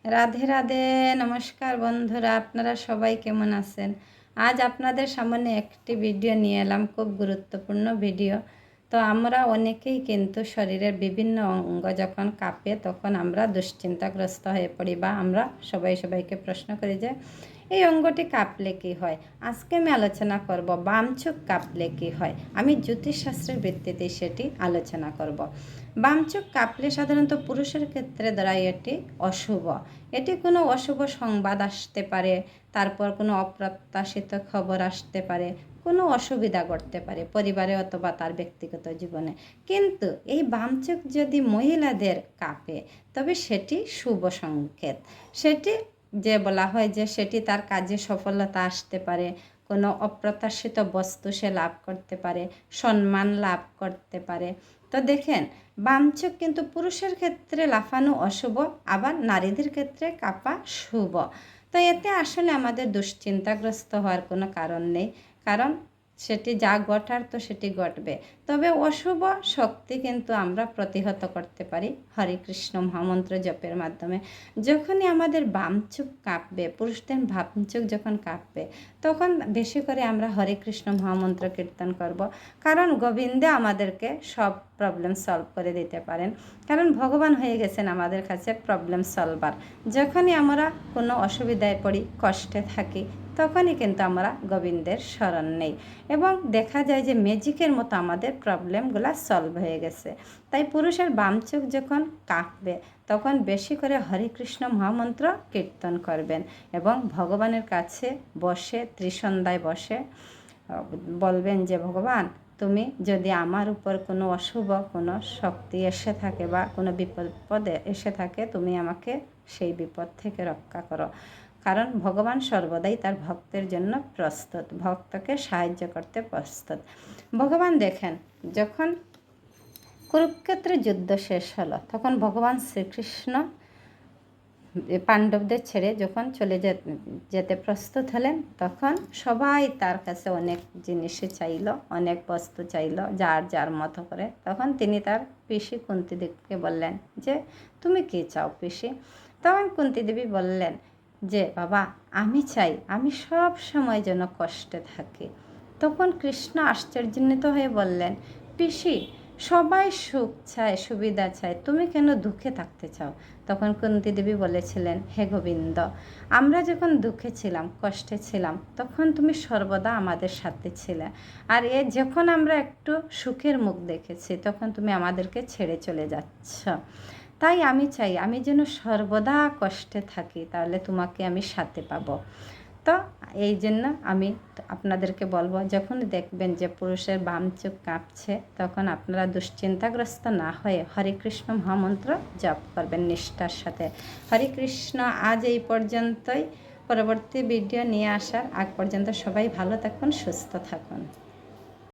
রাধে রাধে। নমস্কার বন্ধুরা, আপনারা সবাই কেমন আছেন? আজ আপনাদের সামনে একটি ভিডিও নিয়ে এলাম, খুব গুরুত্বপূর্ণ ভিডিও। তো আমরা অনেকেই কিন্তু শরীরের বিভিন্ন অঙ্গ যখন কাঁপে তখন আমরা দুশ্চিন্তাগ্রস্ত হয়ে পড়ি, বা আমরা সবাইকে প্রশ্ন করি যে এই অঙ্গটি কাঁপলে কী হয়। আজকে আমি আলোচনা করব বাম চোখ কাঁপলে কী হয়। আমি জ্যোতিষশাস্ত্রের ভিত্তিতে সেটি আলোচনা করব। বাম চোখ কাঁপলে সাধারণত পুরুষের ক্ষেত্রে দাঁড়ায় এটি অশুভ। এটি কোনো অশুভ সংবাদ আসতে পারে, তারপর কোনো অপ্রত্যাশিত খবর আসতে পারে, কোনো অসুবিধা ঘটতে পারে পরিবারে অথবা তার ব্যক্তিগত জীবনে। কিন্তু এই বাম চোখ যদি মহিলাদের কাঁপে তবে সেটি শুভ সংকেত। সেটি যে বলা হয় যে সেটি তার কাজে সফলতা আসতে পারে, কোনো অপ্রত্যাশিত বস্তু সে লাভ করতে পারে, সম্মান লাভ করতে পারে। তো দেখেন, বাম চোখ কিন্তু পুরুষের ক্ষেত্রে লাফানো অশুভ, আবার নারীদের ক্ষেত্রে কাঁপা শুভ। তো এতে আসলে আমাদের দুশ্চিন্তাগ্রস্ত হওয়ার কোনো কারণ নেই, কারণ সেটি যা ঘটার তো সেটি ঘটবে। তবে অশুভ শক্তি কিন্তু আমরা প্রতিহত করতে পারি হরে কৃষ্ণ মহামন্ত্র জপের মাধ্যমে। যখনই আমাদের বাম চোখ কাঁপবে, পুরুষদের বাম চোখ যখন কাঁপবে তখন বেশি করে আমরা হরে কৃষ্ণ মহামন্ত্র কীর্তন করব, কারণ গোবিন্দে আমাদেরকে সব প্রবলেম সলভ করে দিতে পারেন। কারণ ভগবান হয়ে গেছেন আমাদের কাছে প্রবলেম সলভার। যখনই আমরা কোনো অসুবিধায় পড়ি, কষ্টে থাকি, তখনই কিন্তু আমরা গোবিন্দের শরণ নেই এবং দেখা যায় যে ম্যাজিকের মতো আমাদের প্রবলেমগুলো সলভ হয়ে গেছে। তাই পুরুষের বাম চোখ যখন কাঁপবে তখন বেশি করে হরে কৃষ্ণ মহামন্ত্র কীর্তন করবেন এবং ভগবানের কাছে বসে ত্রিসন্ধ্যায় বসে বলবেন যে ভগবান, তুমি যদি আমার উপর কোনো অশুভ কোনো শক্তি এসে থাকে বা কোনো বিপদে এসে থাকে, তুমি আমাকে সেই বিপদ থেকে রক্ষা করো। কারণ ভগবান সর্বদাই তার ভক্তের জন্য প্রস্তুত, ভক্তকে সাহায্য করতে প্রস্তুত। ভগবান দেখেন, যখন কুরুক্ষেত্রে যুদ্ধ শেষ হলো তখন ভগবান শ্রীকৃষ্ণ পাণ্ডবদের ছেড়ে যখন চলে যেতে প্রস্তুত হলেন, তখন সবাই তার কাছে অনেক জিনিসই চাইল, অনেক বস্তু চাইল যার যার মতো করে। তখন তিনি তার পিসি কুন্তিদেবীকে বললেন যে তুমি কী চাও পিসি? তখন কুন্তিদেবী বললেন যে বাবা, আমি চাই আমি সব সময় যেন কষ্টে থাকি। তখন কৃষ্ণ আশ্চর্যান্বিত হয়ে বললেন, পিসি, সবাই সুখ চায়, সুবিধা চায়, তুমি কেন দুঃখে থাকতে চাও? তখন কুন্তী দেবী বলেছিলেন, হে গোবিন্দ, আমরা যখন দুঃখে ছিলাম, কষ্টে ছিলাম, তখন তুমি সর্বদা আমাদের সাথে ছিলে। আর যখন আমরা একটু সুখের মুখ দেখেছি তখন তুমি আমাদেরকে ছেড়ে চলে যাচ্ছ। তাই আমি চাই আমি যেন সর্বদা কষ্টে থাকি, তাহলে তোমাকে আমি সাথে পাবো। তো এই জন্য আমি আপনাদেরকে বলবো, যখন দেখবেন যে পুরুষের বাম চোখ কাঁপছে তখন আপনারা দুশ্চিন্তাগ্রস্ত না হয়ে হরে কৃষ্ণ মহামন্ত্র জপ করবেন নিষ্ঠার সাথে। হরে কৃষ্ণ। আজ এই পর্যন্তই। পরবর্তী ভিডিও নিয়ে আসার আগ পর্যন্ত সবাই ভালো থাকুন, সুস্থ থাকুন।